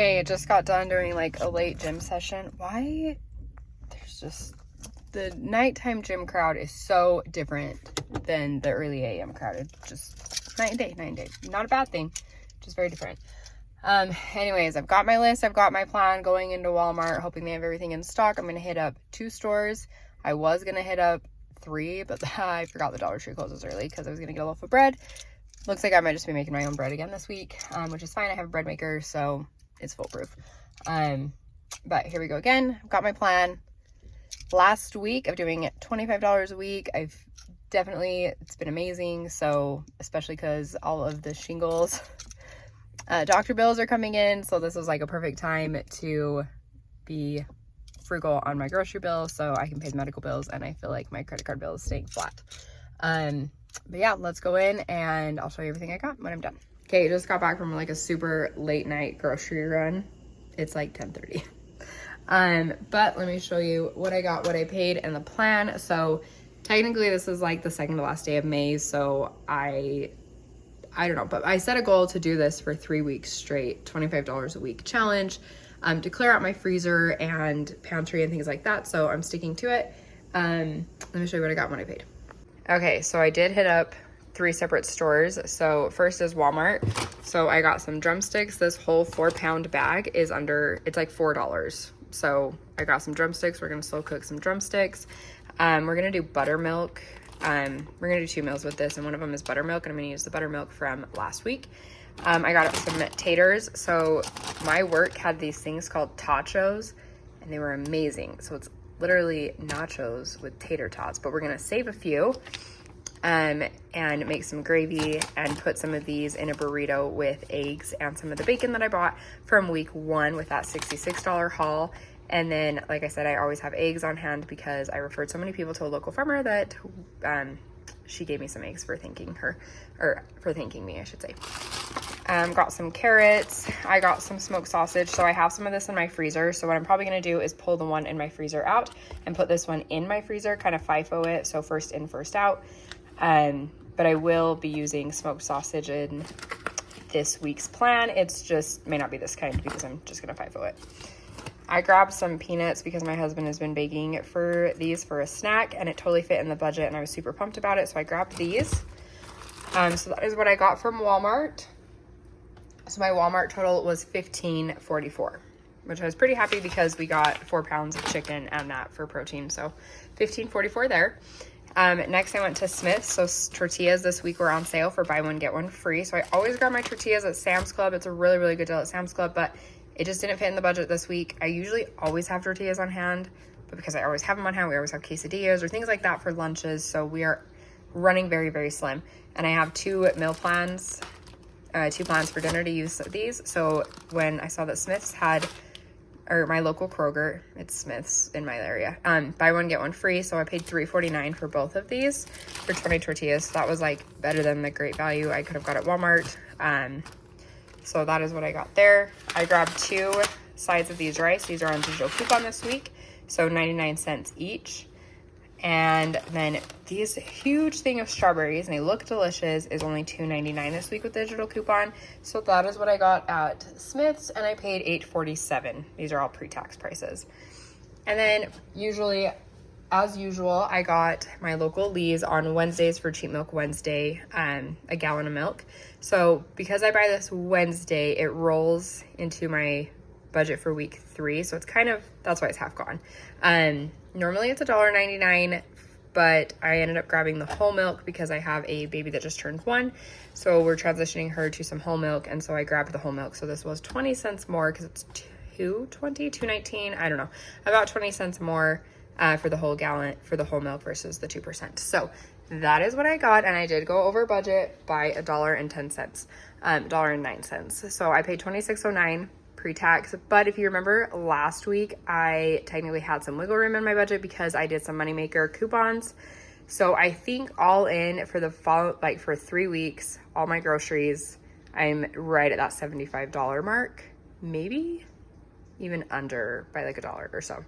Okay, I just got done doing like a late gym session. Why? There's just the nighttime gym crowd is so different than the early AM crowd. It's just night and day. Not a bad thing, just very different. Anyways, I've got my list. I've got my plan going into Walmart, hoping they have everything in stock. I'm going to hit up 2 stores. I was going to hit up 3, but I forgot the Dollar Tree closes early because I was going to get a loaf of bread. Looks like I might just be making my own bread again this week, which is fine. I have a bread maker, so it's foolproof. But here we go again. I've got my plan. Last week of doing it $25 a week. It's been amazing. So especially because all of the shingles, doctor bills are coming in. So this was like a perfect time to be frugal on my grocery bill so I can pay the medical bills, and I feel like my credit card bill is staying flat. But yeah, let's go in and I'll show you everything I got when I'm done. Okay, just got back from like a super late night grocery run. It's like 10:30. But let me show you what I got, what I paid, and the plan. So technically this is like the second to last day of May, so I don't know, but I set a goal to do this for 3 weeks straight, $25 a week challenge, to clear out my freezer and pantry and things like that. So I'm sticking to it. Let me show you what I got and what I paid. Okay, so I did hit up 3 separate stores. So first is Walmart. So I got some drumsticks. This whole 4-pound bag is it's like $4. So I got some drumsticks. We're gonna slow cook some drumsticks. We're gonna do buttermilk. We're gonna do 2 meals with this, and one of them is buttermilk, and I'm gonna use the buttermilk from last week. I got some taters. So my work had these things called tachos, and they were amazing. So it's literally nachos with tater tots, but we're gonna save a few and make some gravy and put some of these in a burrito with eggs and some of the bacon that I bought from week 1 with that $66 haul. And then, like I said, I always have eggs on hand because I referred so many people to a local farmer that she gave me some eggs for thanking her, or for thanking me, I should say. Got some carrots. I got some smoked sausage. So I have some of this in my freezer. So what I'm probably going to do is pull the one in my freezer out and put this one in my freezer, kind of FIFO it. So first in, first out. But I will be using smoked sausage in this week's plan. It's just may not be this kind because I'm just going to FIFO it. I grabbed some peanuts because my husband has been begging for these for a snack, and it totally fit in the budget, and I was super pumped about it. So I grabbed these. So that is what I got from Walmart. So my Walmart total was $15.44, which I was pretty happy because we got 4 pounds of chicken and that for protein. So $15.44 there. Next I went to Smith's. So tortillas this week were on sale for buy one, get one free. So I always grab my tortillas at Sam's Club. It's a really, really good deal at Sam's Club, but it just didn't fit in the budget this week. I usually always have tortillas on hand, but because I always have them on hand, we always have quesadillas or things like that for lunches. So we are running very, very slim. And I have 2 meal plans, 2 plans for dinner to use these. So when I saw that Smith's had, or my local Kroger, it's Smith's in my area, buy one, get one free. So I paid $3.49 for both of these for 20 tortillas. So that was like better than the great value I could have got at Walmart. So that is what I got there. I grabbed 2 sides of these rice. These are on digital coupon this week, so 99 cents each. And then these huge thing of strawberries, and they look delicious, is only $2.99 this week with digital coupon. So that is what I got at Smith's, and I paid $8.47. These are all pre-tax prices. And then as usual, I got my local Lee's on Wednesdays for Cheap Milk Wednesday, a gallon of milk. So because I buy this Wednesday, it rolls into my budget for week 3. So it's that's why it's half gone. Normally it's $1.99, but I ended up grabbing the whole milk because I have a baby that just turned 1. So we're transitioning her to some whole milk. And so I grabbed the whole milk. So this was 20 cents more because it's $2.19. I don't know, about 20 cents more for the whole gallon, for the whole milk versus the 2%. So that is what I got, and I did go over budget by $1.10, $1.09. So I paid $26.09 pre-tax. But if you remember last week, I technically had some wiggle room in my budget because I did some moneymaker coupons. So I think all in for for 3 weeks, all my groceries, I'm right at that $75 mark, maybe. even under by like $1 or so.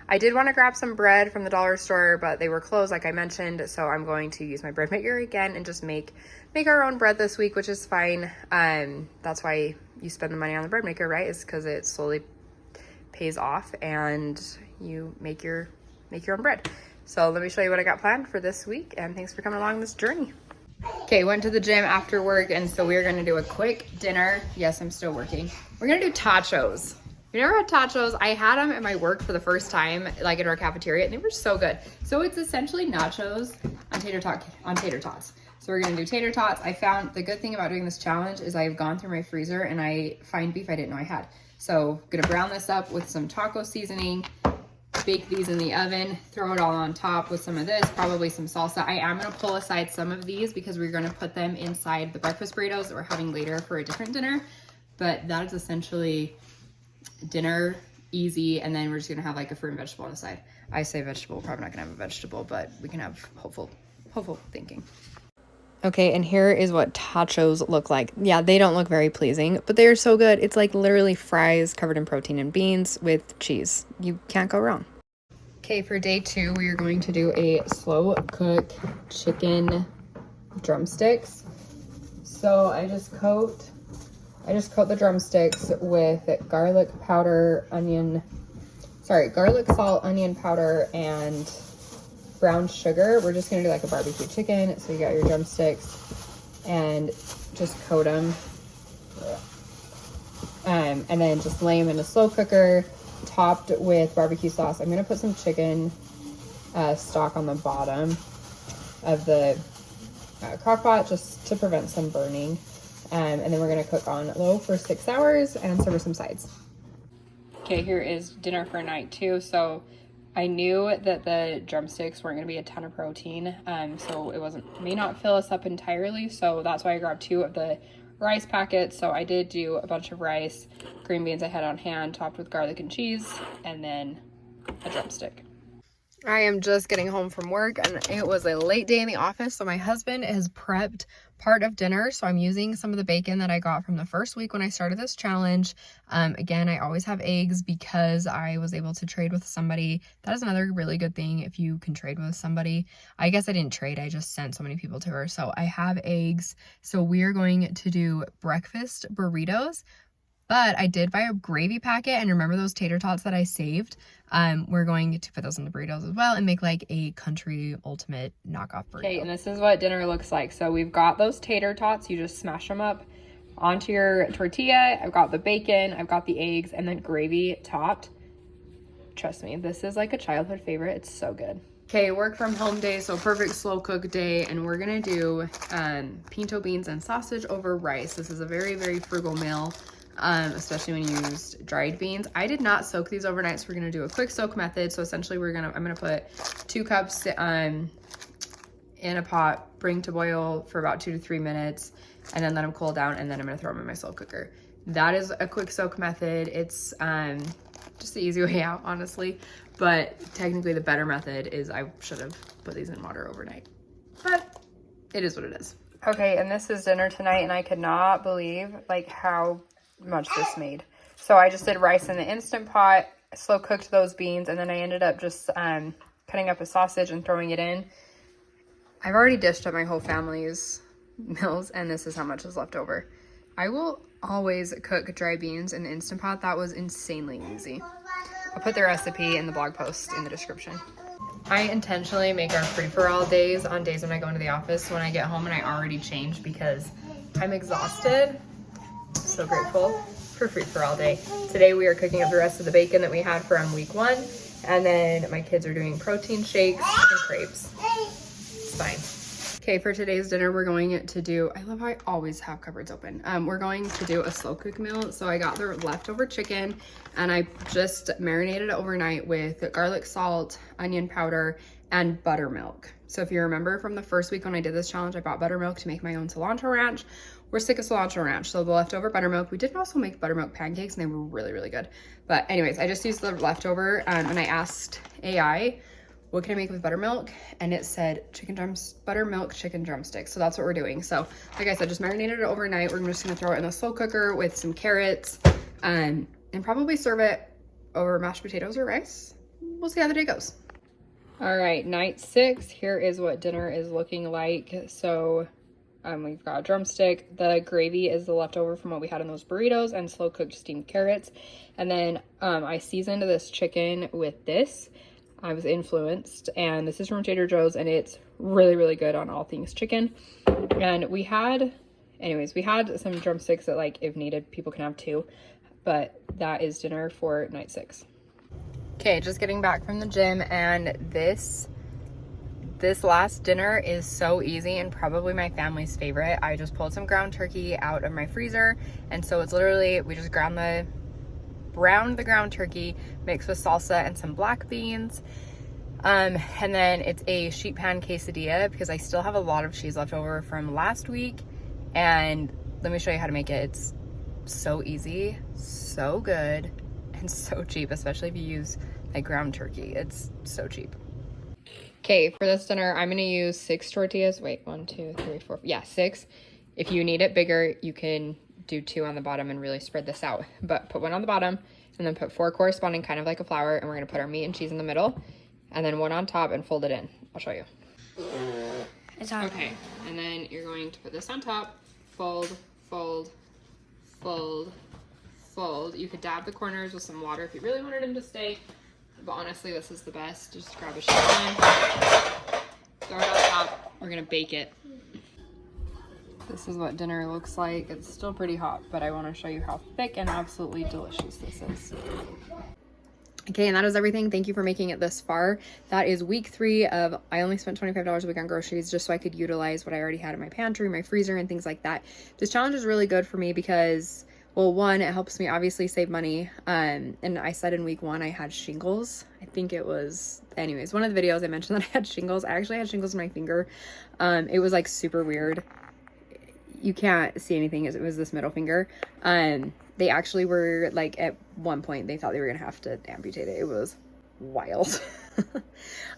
I did want to grab some bread from the dollar store, but they were closed like I mentioned, so I'm going to use my bread maker again and just make our own bread this week, which is fine. That's why you spend the money on the bread maker, right? Is because it slowly pays off and you make your own bread. So let me show you what I got planned for this week, and thanks for coming along this journey. Okay, went to the gym after work, and so we're gonna do a quick dinner. Yes, I'm still working. We're gonna do tachos. You never had tachos? I had them at my work for the first time, like in our cafeteria, and they were so good. So it's essentially nachos on tater tots. So we're gonna do tater tots. I found the good thing about doing this challenge is I've gone through my freezer and I find beef I didn't know I had. So I'm gonna brown this up with some taco seasoning, bake these in the oven, throw it all on top with some of this, probably some salsa. I am gonna pull aside some of these because we're gonna put them inside the breakfast burritos that we're having later for a different dinner. But that is essentially dinner, easy, and then we're just gonna have like a fruit and vegetable on the side. I say vegetable, probably not gonna have a vegetable, but we can have hopeful thinking. Okay, and here is what tachos look like. Yeah, they don't look very pleasing, but they are so good. It's like literally fries covered in protein and beans with cheese. You can't go wrong. Okay, for day 2, we are going to do a slow cook chicken drumsticks. So I just coat the drumsticks with garlic, salt, onion powder, and brown sugar. We're just gonna do like a barbecue chicken. So you got your drumsticks and just coat them. And then just lay them in a slow cooker, topped with barbecue sauce. I'm gonna put some chicken stock on the bottom of the crock pot just to prevent some burning. And then we're gonna cook on low for 6 hours and serve with some sides. Okay, here is dinner for night 2. So I knew that the drumsticks weren't gonna be a ton of protein, so it may not fill us up entirely. So that's why I grabbed 2 of the rice packets. So I did do a bunch of rice, green beans I had on hand, topped with garlic and cheese, and then a drumstick. I am just getting home from work, and it was a late day in the office, so my husband has prepped part of dinner. So I'm using some of the bacon that I got from the first week when I started this challenge. Again, I always have eggs because I was able to trade with somebody. That is another really good thing if you can trade with somebody. I guess I didn't trade, I just sent so many people to her. So I have eggs. So we're going to do breakfast burritos. But I did buy a gravy packet, and remember those tater tots that I saved? We're going to put those in the burritos as well and make like a country ultimate knockoff burrito. Okay, and this is what dinner looks like. So we've got those tater tots. You just smash them up onto your tortilla. I've got the bacon, I've got the eggs, and then gravy topped. Trust me, this is like a childhood favorite. It's so good. Okay, work from home day, so perfect slow cook day, and we're gonna do pinto beans and sausage over rice. This is a very, very frugal meal. Especially when you used dried beans. I did not soak these overnight, so we're gonna do a quick soak method. So essentially I'm gonna put 2 cups in a pot, bring to boil for about 2 to 3 minutes, and then let them cool down, and then I'm gonna throw them in my slow cooker. That is a quick soak method. It's just the easy way out, honestly, but technically the better method is I should have put these in water overnight, but it is what it is. Okay, and this is dinner tonight, and I could not believe like how much this made. So I just did rice in the Instant Pot, slow cooked those beans, and then I ended up just cutting up a sausage and throwing it in. I've already dished up my whole family's meals, and this is how much is left over. I will always cook dry beans in the Instant Pot. That was insanely easy. I'll put the recipe in the blog post in the description. I intentionally make our free-for-all days on days when I go into the office when I get home and I already changed because I'm exhausted. So grateful for free-for-all day. Today we are cooking up the rest of the bacon that we had from week 1, and then my kids are doing protein shakes and crepes. It's fine. Okay, for today's dinner we're going to do, I love how I always have cupboards open. We're going to do a slow cook meal. So I got the leftover chicken and I just marinated it overnight with garlic, salt, onion powder, and buttermilk. So if you remember from the first week when I did this challenge, I bought buttermilk to make my own cilantro ranch. We're sick of cilantro ranch, so the leftover buttermilk. We did also make buttermilk pancakes, and they were really, really good. But anyways, I just used the leftover, and I asked AI, what can I make with buttermilk? And it said buttermilk chicken drumsticks. So that's what we're doing. So like I said, just marinated it overnight. We're just gonna throw it in the slow cooker with some carrots, and probably serve it over mashed potatoes or rice. We'll see how the day goes. All right, night 6. Here is what dinner is looking like. So we've got a drumstick. The gravy is the leftover from what we had in those burritos and slow cooked steamed carrots. And then I seasoned this chicken with this. I was influenced, and this is from Trader Joe's, and it's really, really good on all things chicken. And we had some drumsticks that, like, if needed, people can have too. But that is dinner for night 6. Okay, just getting back from the gym, and this last dinner is so easy and probably my family's favorite. I just pulled some ground turkey out of my freezer, and so it's literally, we just browned the ground turkey mixed with salsa and some black beans. And then it's a sheet pan quesadilla because I still have a lot of cheese left over from last week. And let me show you how to make it. It's so easy, so good, and so cheap, especially if you use like ground turkey. It's so cheap. Okay, for this dinner, I'm gonna use 6 tortillas. Wait, 1, 2, 3, 4. Yeah, 6. If you need it bigger, you can do 2 on the bottom and really spread this out. But put 1 on the bottom and then put 4 corresponding, kind of like a flower, and we're gonna put our meat and cheese in the middle, and then 1 on top and fold it in. I'll show you. It's hard. Okay, and then you're going to put this on top, fold, fold, fold, fold. You could dab the corners with some water if you really wanted them to stay, but honestly, this is the best. Just grab a sheet pan, throw it on top. We're gonna bake it. This is what dinner looks like. It's still pretty hot, but I want to show you how thick and absolutely delicious this is. Okay, and that is everything. Thank you for making it this far. That is week 3 of, I only spent $25 a week on groceries just so I could utilize what I already had in my pantry, my freezer, and things like that. This challenge is really good for me because, well, 1, it helps me obviously save money. And I said in week 1 I had shingles. I think it was, anyways, one of the videos I mentioned that I had shingles. I actually had shingles in my finger. It was like super weird. You can't see anything. It was this middle finger. They actually were like, at one point they thought they were gonna have to amputate it. It was wild.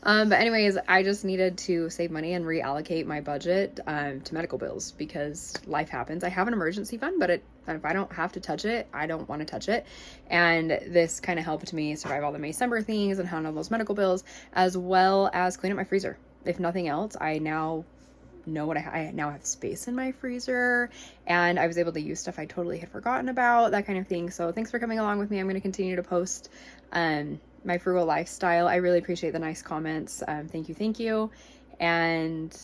But anyways, I just needed to save money and reallocate my budget to medical bills because life happens. I have an emergency fund, but if I don't have to touch it, I don't want to touch it. And this kind of helped me survive all the December things and handle those medical bills, as well as clean up my freezer. If nothing else, I now know what I now have space in my freezer, and I was able to use stuff I totally had forgotten about, that kind of thing. So thanks for coming along with me. I'm going to continue to post my frugal lifestyle. I really appreciate the nice comments. Thank you. And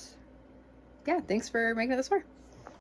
yeah, thanks for making it this far.